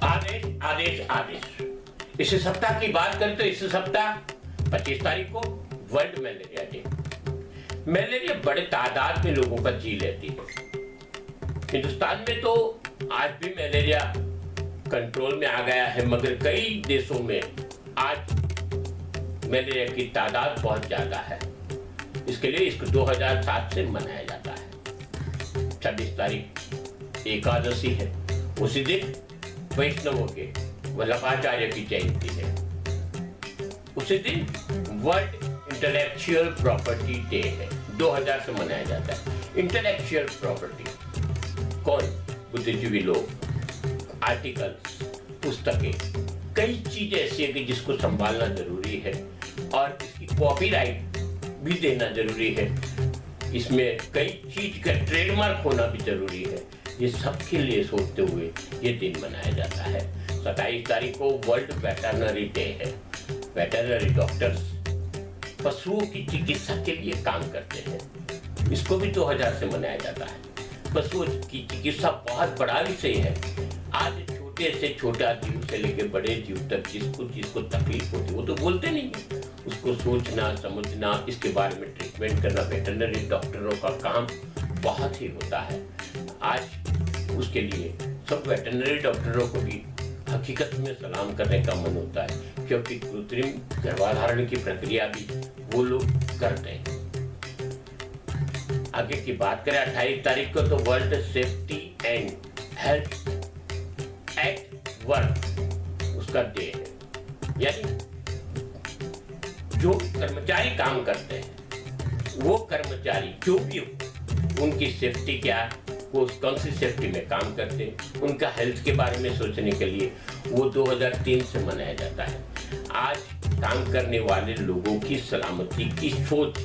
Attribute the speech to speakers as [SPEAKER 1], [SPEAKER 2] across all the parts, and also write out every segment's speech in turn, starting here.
[SPEAKER 1] आदेश आदेश आदेश। इस सप्ताह की बात करें तो इस सप्ताह 25 तारीख को वर्ल्ड मलेरिया डे। मलेरिया बड़े तादाद में लोगों का जी लेती है। हिंदुस्तान में तो आज भी मलेरिया कंट्रोल में आ गया है, मगर कई देशों में आज मलेरिया की तादाद बहुत ज्यादा है। इसके लिए इसको 2007 से मनाया जाता है। 26 तारीख एकादशी है। उसी दिन वैष्णवों के वल्लभाचार्य की जयंती है। उसी दिन वर्ल्ड इंटेलेक्चुअल प्रॉपर्टी डे है। 2000 से मनाया जाता है। इंटेलेक्चुअल प्रॉपर्टी कौन? बुद्धिजीवी लोग, आर्टिकल्स, पुस्तकें, कई चीजें ऐसी है कि जिसको संभालना जरूरी है और इसकी कॉपीराइट भी देना जरूरी है। इसमें कई चीज का ट्रेडमार्क होना भी जरूरी है। ये सबके लिए सोचते हुए ये दिन मनाया जाता है। 27 तारीख को वर्ल्ड वेटरनरी डे है। वेटरनरी डॉक्टर्स पशुओं की चिकित्सा के लिए काम करते हैं। इसको भी 2000 से मनाया जाता है। पशुओं की चिकित्सा बहुत बड़ा विषय है। आज छोटे से छोटा जीव से लेकर बड़े जीव तक जिसको तकलीफ होती है वो तो बोलते नहीं है। उसको सोचना, समझना, इसके बारे में ट्रीटमेंट करना वेटरनरी डॉक्टरों का काम बहुत ही होता है। आज उसके लिए सब वेटरनरी डॉक्टरों को भी हकीकत में सलाम करने का मन होता है, क्योंकि कृत्रिम गर्भाधारण की प्रक्रिया भी वो लोग करते हैं। आगे की बात करें 28 तारीख को तो world safety and health at work उसका डे है। यानी जो कर्मचारी काम करते हैं वो कर्मचारी जो भी हो उनकी सेफ्टी क्या है, वो कौन सी सेफ्टी में काम करते हैं, उनका हेल्थ के बारे में सोचने के लिए वो 2003 से मनाया जाता है। आज काम करने वाले लोगों की सलामती की सोच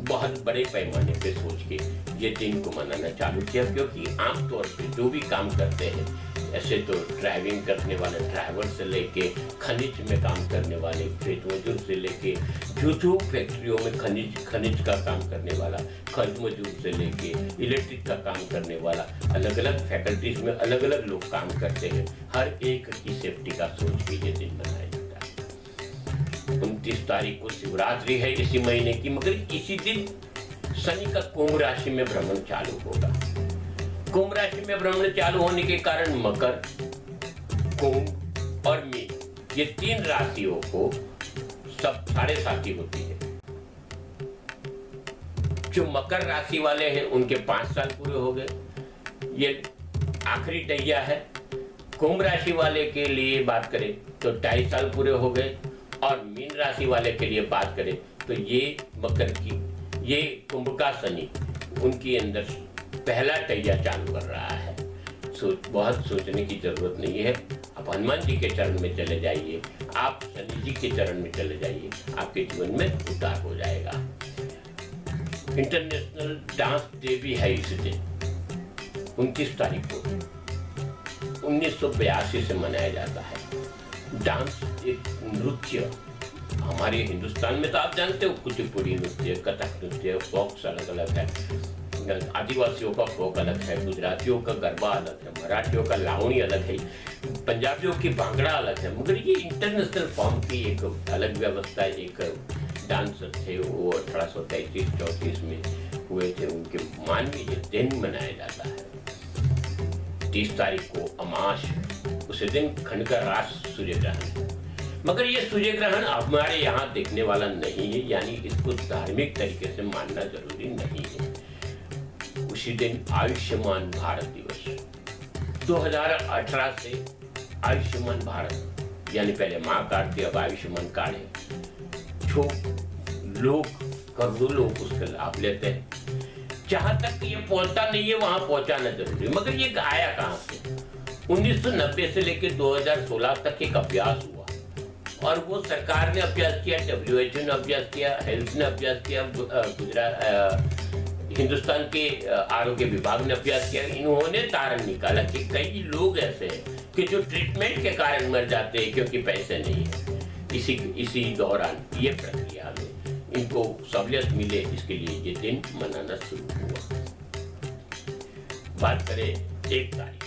[SPEAKER 1] बहुत बड़े पैमाने पे सोच के ये दिन को मनाना चालू किया, क्योंकि आमतौर पे जो भी काम करते हैं, ऐसे तो ड्राइविंग करने वाले ड्राइवर से लेके खनिज में काम करने वाले खेत मजदूर से लेके जो फैक्ट्रियों में खनिज का काम करने वाला खनिज मजदूर से लेके इलेक्ट्रिक का काम करने वाला, अलग अलग फैकल्टीज में अलग अलग लोग काम करते हैं। हर एक की सेफ्टी का सोच के ये दिन मनाया जाता है। 29 तारीख को शिवरात्रि है इसी महीने की, मगर इसी दिन शनि का कुंभ राशि में भ्रमण चालू होगा। कुंभ राशि में भ्रमण चालू होने के कारण मकर, कुंभ और मीन ये तीन राशियों को सब साढ़े साथी होती है। जो मकर राशि वाले हैं उनके 5 साल पूरे हो गए, ये आखिरी टैया है। कुंभ राशि वाले के लिए बात करें तो 2.5 साल पूरे हो गए, और मीन राशि वाले के लिए बात करें तो ये मकर की, ये कुंभ का शनि उनके अंदर पहला टैया चालू कर रहा है। बहुत सोचने की जरूरत नहीं है। आप हनुमान जी के चरण में चले जाइए, आप शनि जी के चरण में चले जाइए, आपके जीवन में उद्धार हो जाएगा। इंटरनेशनल डांस डे भी है इस दिन। 29 तारीख को 1982 से मनाया जाता है। डांस एक नृत्य, हमारे हिंदुस्तान में तो आप जानते हो कुचिपुड़ी नृत्य, कथक नृत्य, फोक्स अलग अलग है। आदिवासियों का फोक अलग है, गुजरातियों का गरबा अलग है, मराठियों का लावणी अलग है, पंजाबियों की भांगड़ा अलग है। मगर ये इंटरनेशनल फॉर्म की एक अलग व्यवस्था, एक डांस थे वो 1833-34 में हुए थे, उनके मान में ये दिन मनाया जाता है। 30 तारीख को अमास, उसी दिन खंड का राष्ट्र सूर्य ग्रहण है। मगर ये सूर्य ग्रहण हमारे यहाँ देखने वाला नहीं है, यानी इसको धार्मिक तरीके से मानना जरूरी नहीं है। उसी दिन आयुष्मान भारत दिवस 2018 से आयुष्मान भारत, यानी पहले माँ कार्ड थी, अब आयुष्मान कार्ड है। जो लोग, करोड़ों लोग उसका लाभ लेते हैं। जहां तक ये पहुंचता नहीं है वहां पहुंचाना जरूरी है। मगर ये आया कहां से? 1990 से लेकर 2016 तक एक अभ्यास हुआ, और वो सरकार ने अभ्यास किया, WHO ने अभ्यास किया, हेल्थ ने अभ्यास किया, हिंदुस्तान के आरोग्य विभाग ने अभ्यास किया। इन्होंने तारण निकाला कि कई लोग ऐसे हैं कि जो ट्रीटमेंट के कारण मर जाते हैं क्योंकि पैसे नहीं है। इसी दौरान ये प्रक्रिया में इनको सहूलियत मिले, इसके लिए ये दिन मनाना शुरू हुआ। बात करें 1 तारीख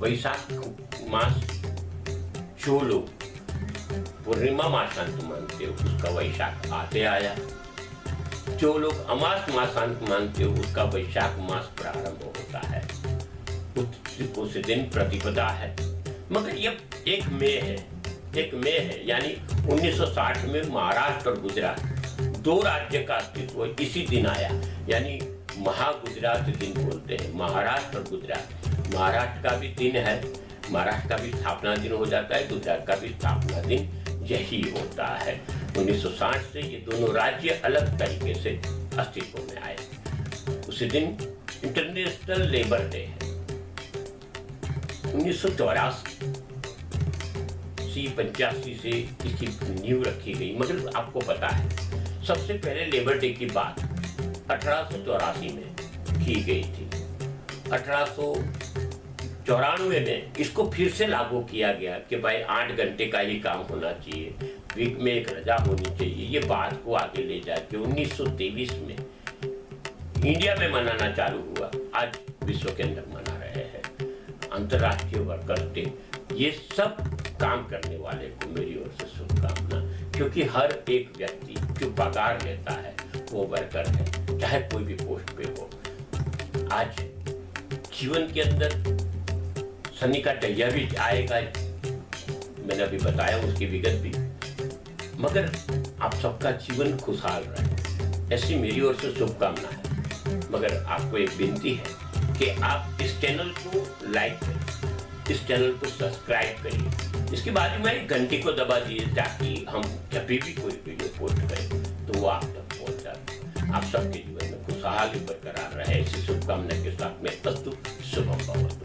[SPEAKER 1] वैशाख मास जो लोग पूर्णिमा मासांत मानते हो उसका वैशाख आते आया, जो लोग अमास मासांत मानते हो उसका वैशाख मास प्रारंभ होता है, उस दिन प्रतिपदा है। मगर ये एक मई है यानी 1960 में महाराष्ट्र और गुजरात दो राज्य का अस्तित्व इसी दिन आया, यानी महागुजरात दिन बोलते हैं, महाराष्ट्र और गुजरात। महाराष्ट्र का भी दिन है, महाराष्ट्र का भी स्थापना दिन हो जाता है, गुजरात का भी स्थापना दिन यही होता है। 1960 से ये दोनों राज्य अलग तरीके से अस्तित्व में आए। उसी दिन इंटरनेशनल लेबर डे है। 1984-85 से इसकी नींव रखी गई, मगर आपको पता है सबसे पहले लेबर डे की बात 1884 में की गई थी। 1894 में इसको फिर से लागू किया गया कि भाई 8 घंटे का ही काम होना चाहिए, वीक में एक रजा होनी चाहिए। ये बात को आगे ले जाके 1923 में इंडिया में मनाना चालू हुआ, आज विश्व के अंदर मना रहे हैं अंतर्राष्ट्रीय वर्कर्स डे। ये सब काम करने वाले को मेरी ओर से शुभकामना, क्योंकि हर एक व्यक्ति जो पगार लेता है वो वर्कर है, चाहे कोई भी पोस्ट पे हो। आज जीवन के अंदर शनि का टैया भी आएगा, मैंने अभी बताया उसकी विगत भी, मगर आप सबका जीवन खुशहाल रहे, ऐसी मेरी ओर से शुभकामना है। मगर आपको एक विनती है कि आप इस चैनल को लाइक करिए, इस चैनल को सब्सक्राइब करिए, इसके बाद में घंटी को दबा दीजिए ताकि हम जब भी कोई वीडियो पोस्ट करें तो वो आप तक पहुंच जाए। आप सबके जीवन में खुशहाली बरकरार रहे, इसी शुभकामना के साथ में अस्तु शुभम भवतु।